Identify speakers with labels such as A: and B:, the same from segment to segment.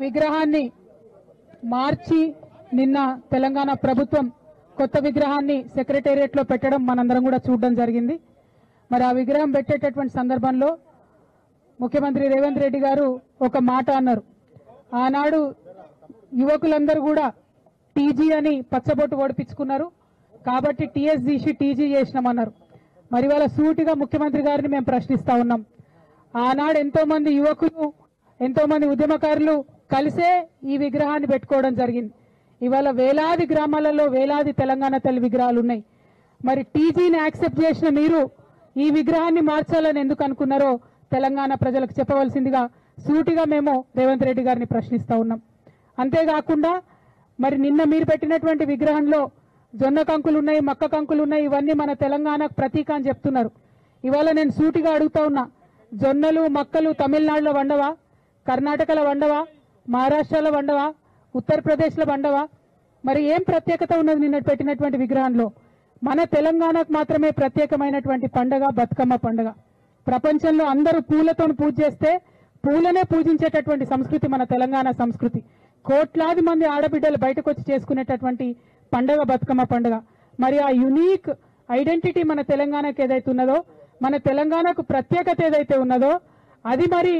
A: విగ్రహాన్ని మార్చి నిన్న తెలంగాణ ప్రభుత్వం కొత్త విగ్రహాన్ని సెక్రటేరియట్ లో పెట్టడం మనందరం కూడా చూడడం జరిగింది. మరి ఆ విగ్రహం పెట్టేటటువంటి సందర్భంలో ముఖ్యమంత్రి రేవంత్ రెడ్డి గారు ఒక మాట అన్నారు. ఆనాడు యువకులందరూ కూడా టీజీ అని పచ్చబొట్టు ఓడిపించుకున్నారు కాబట్టి టీఎస్ తీసి టీజీ చేసినామన్నారు. మరి వాళ్ళ సూటిగా ముఖ్యమంత్రి గారిని మేము ప్రశ్నిస్తా ఉన్నాం. ఆనాడు ఎంతో మంది యువకులు ఎంతో మంది ఉద్యమకారులు కలిసే ఈ విగ్రహాన్ని పెట్టుకోవడం జరిగింది. ఇవాళ వేలాది గ్రామాలలో వేలాది తెలంగాణ తల్లి విగ్రహాలు ఉన్నాయి. మరి టీజీని యాక్సెప్ట్ చేసిన మీరు ఈ విగ్రహాన్ని మార్చాలని ఎందుకు అనుకున్నారో తెలంగాణ ప్రజలకు చెప్పవలసిందిగా సూటిగా మేము రేవంత్ రెడ్డి గారిని ప్రశ్నిస్తా ఉన్నాం. అంతేకాకుండా మరి నిన్న మీరు పెట్టినటువంటి విగ్రహంలో జొన్న కంకులు ఉన్నాయి, మక్క కంకులు ఉన్నాయి, ఇవన్నీ మన తెలంగాణకు ప్రతీక అని చెప్తున్నారు. ఇవాళ నేను సూటిగా అడుగుతా ఉన్నా, జొన్నలు మక్కలు తమిళనాడులో వండవా, కర్ణాటకలో వండవా, మహారాష్ట్రలో వండవా, ఉత్తరప్రదేశ్లో వండవా? మరి ఏం ప్రత్యేకత ఉన్నది నిన్న పెట్టినటువంటి విగ్రహంలో? మన తెలంగాణకు మాత్రమే ప్రత్యేకమైనటువంటి పండగ బతుకమ్మ పండగ. ప్రపంచంలో అందరూ పూలతో పూజ చేస్తే పూలనే పూజించేటటువంటి సంస్కృతి మన తెలంగాణ సంస్కృతి. కోట్లాది మంది ఆడబిడ్డలు బయటకు వచ్చి చేసుకునేటటువంటి పండగ బతుకమ్మ పండుగ. మరి ఆ యునీక్ ఐడెంటిటీ మన తెలంగాణకు ఏదైతే ఉన్నదో, మన తెలంగాణకు ప్రత్యేకత ఏదైతే ఉన్నదో అది మరి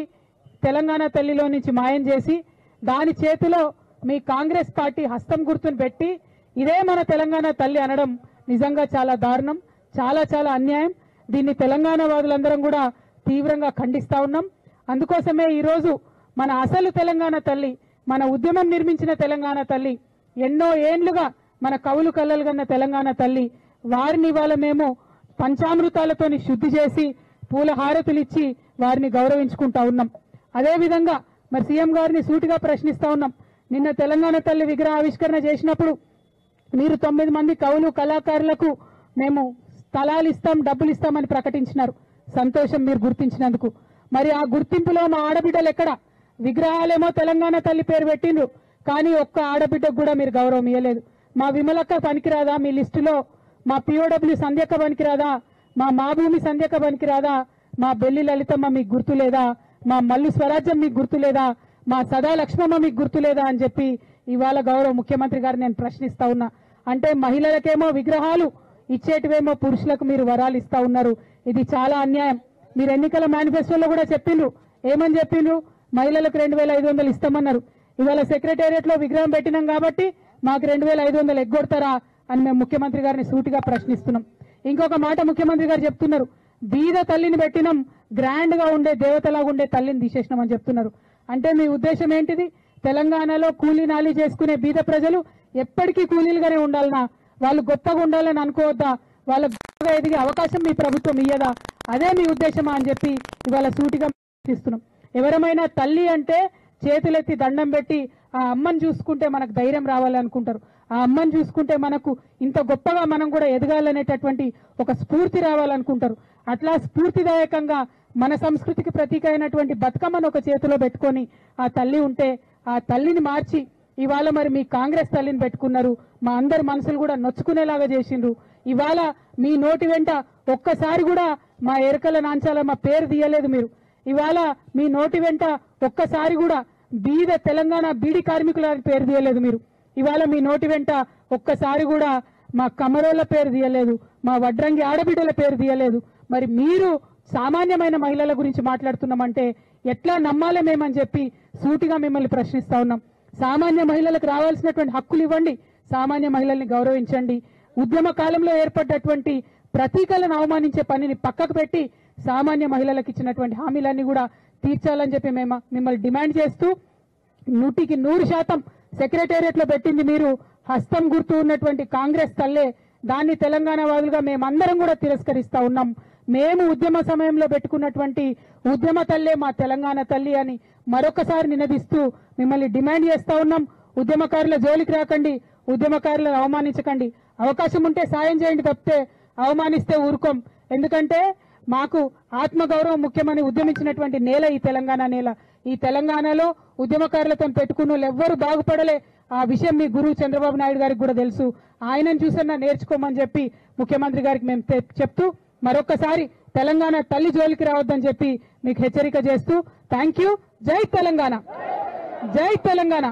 A: తెలంగాణ తల్లిలో నుంచి మాయం చేసి దాని చేతిలో మీ కాంగ్రెస్ పార్టీ హస్తం గుర్తును పెట్టి ఇదే మన తెలంగాణ తల్లి అనడం నిజంగా చాలా దారుణం, చాలా చాలా అన్యాయం. దీన్ని తెలంగాణ వాదులందరం కూడా తీవ్రంగా ఖండిస్తా ఉన్నాం. అందుకోసమే ఈరోజు మన అసలు తెలంగాణ తల్లి, మన ఉద్యమం నిర్మించిన తెలంగాణ తల్లి, ఎన్నో ఏండ్లుగా మన కవులు కళ్ళలుగన్న తెలంగాణ తల్లి, వారిని ఇవాళ మేము పంచామృతాలతోని శుద్ధి చేసి పూల హారతులు ఇచ్చి వారిని గౌరవించుకుంటా ఉన్నాం. అదేవిధంగా మరి సీఎం గారిని సూటిగా ప్రశ్నిస్తా ఉన్నాం. నిన్న తెలంగాణ తల్లి విగ్రహ ఆవిష్కరణ చేసినప్పుడు మీరు 9 మంది కవులు కళాకారులకు మేము స్థలాలు ఇస్తాం, డబ్బులు ఇస్తామని ప్రకటించినారు. సంతోషం మీరు గుర్తించినందుకు. మరి ఆ గుర్తింపులో మా ఆడబిడ్డలు ఎక్కడ? విగ్రహాలేమో తెలంగాణ తల్లి పేరు పెట్టిండ్రు, కానీ ఒక్క ఆడబిడ్డకు కూడా మీరు గౌరవం ఇవ్వలేదు. మా విమలక్క పనికిరాదా మీ లిస్టులో? మా పిఓడబ్ల్యూ సంధ్యక్క పనికిరాదా? మా భూమి సంధ్యక్క పనికిరాదా? మా బెల్లి లలితమ్మ మీకు గుర్తు లేదా? మా మల్లు స్వరాజ్యం మీకు గుర్తు లేదా? మా సదా లక్ష్మమ్మ మీకు గుర్తు లేదా అని చెప్పి ఇవాళ గౌరవ ముఖ్యమంత్రి గారు నేను ప్రశ్నిస్తా ఉన్నా. అంటే మహిళలకేమో విగ్రహాలు ఇచ్చేటివేమో పురుషులకు మీరు వరాలు ఇస్తా ఉన్నారు. ఇది చాలా అన్యాయం. మీరు ఎన్నికల మేనిఫెస్టోలో కూడా చెప్పిండ్రు. ఏమని చెప్పిండ్రు? మహిళలకు 2500 ఇస్తామన్నారు. ఇవాళ సెక్రటేరియట్ లో విగ్రహం పెట్టినాం కాబట్టి మాకు 2500 ఎగ్గొడతారా అని మేము ముఖ్యమంత్రి గారిని సూటిగా ప్రశ్నిస్తున్నాం. ఇంకొక మాట ముఖ్యమంత్రి గారు చెప్తున్నారు, బీద తల్లిని పెట్టినాం, గ్రాండ్ గా ఉండే దేవతలాగా ఉండే తల్లిని తీసేసినామని చెప్తున్నారు. అంటే మీ ఉద్దేశం ఏంటిది? తెలంగాణలో కూలీ నాలి చేసుకునే బీద ప్రజలు ఎప్పటికీ కూలీలుగానే ఉండాలనా? వాళ్ళు గొప్పగా ఉండాలని అనుకోవద్దా? వాళ్ళ గొప్పగా ఎదిగే అవకాశం మీ ప్రభుత్వం ఇయ్యదా? అదే మీ ఉద్దేశమా అని చెప్పి ఇవాళ సూటిగా ప్రశ్నిస్తున్నాం. ఎవరమైనా తల్లి అంటే చేతులెత్తి దండం పెట్టి ఆ అమ్మని చూసుకుంటే మనకు ధైర్యం రావాలనుకుంటారు. ఆ అమ్మని చూసుకుంటే మనకు ఇంత గొప్పగా మనం కూడా ఎదగాలనేటటువంటి ఒక స్ఫూర్తి రావాలనుకుంటారు. అట్లా స్ఫూర్తిదాయకంగా మన సంస్కృతికి ప్రతీక అయినటువంటి బతుకమ్మను ఒక చేతిలో పెట్టుకొని ఆ తల్లి ఉంటే ఆ తల్లిని మార్చి ఇవాళ మరి మీ కాంగ్రెస్ తల్లిని పెట్టుకున్నారు. మా అందరి మనసులు కూడా నొచ్చుకునేలాగా చేసిండ్రు. ఇవాళ మీ నోటి వెంట ఒక్కసారి కూడా మా ఎరకల నాంచాలమ్మ పేరు తీయలేదు మీరు. ఇవాళ మీ నోటి వెంట ఒక్కసారి కూడా బీద తెలంగాణ బీడి కార్మికుల పేరు తీయలేదు మీరు. ఇవాళ మీ నోటి వెంట ఒక్కసారి కూడా మా కమరోళ్ల పేరు తీయలేదు, మా వడ్రంగి ఆడబిడ్డల పేరు తీయలేదు. మరి మీరు సామాన్యమైన మహిళల గురించి మాట్లాడుతున్నామంటే ఎట్లా నమ్మాలి మేమని చెప్పి సూటిగా మిమ్మల్ని ప్రశ్నిస్తా ఉన్నాం. సామాన్య మహిళలకు రావాల్సినటువంటి హక్కులు ఇవ్వండి, సామాన్య మహిళల్ని గౌరవించండి. ఉద్యమ కాలంలో ఏర్పడ్డటువంటి ప్రతీకలను అవమానించే పనిని పక్కకు పెట్టి సామాన్య మహిళలకు ఇచ్చినటువంటి హామీలన్నీ కూడా తీర్చాలని చెప్పి మేము మిమ్మల్ని డిమాండ్ చేస్తూ 100% సెక్రటేరియట్ లో పెట్టింది మీరు హస్తం గుర్తు ఉన్నటువంటి కాంగ్రెస్ తల్లే. దాన్ని తెలంగాణ వాదులుగా మేమందరం కూడా తిరస్కరిస్తా ఉన్నాం. మేము ఉద్యమ సమయంలో పెట్టుకున్నటువంటి ఉద్యమ తల్లే మా తెలంగాణ తల్లి అని మరొకసారి నినదిస్తూ మిమ్మల్ని డిమాండ్ చేస్తా ఉన్నాం. ఉద్యమకారుల జోలికి రాకండి, ఉద్యమకారులను అవమానించకండి. అవకాశం ఉంటే సాయం చేయండి తప్పితే అవమానిస్తే ఊరుకోం. ఎందుకంటే మాకు ఆత్మగౌరవం ముఖ్యమని ఉద్యమించినటువంటి నేల ఈ తెలంగాణ నేల. ఈ తెలంగాణలో ఉద్యమకారులతో పెట్టుకున్న వాళ్ళు ఎవ్వరూ బాగుపడలే. ఆ విషయం మీ గురువు చంద్రబాబు నాయుడు గారికి కూడా తెలుసు. ఆయనను చూసన్నా నేర్చుకోమని చెప్పి ముఖ్యమంత్రి గారికి మేము చెప్తూ మరొకసారి తెలంగాణ తల్లి జోలికి రావద్దని చెప్పి మీకు హెచ్చరిక చేస్తూ థ్యాంక్ యూ. జై తెలంగాణ. జై తెలంగాణ.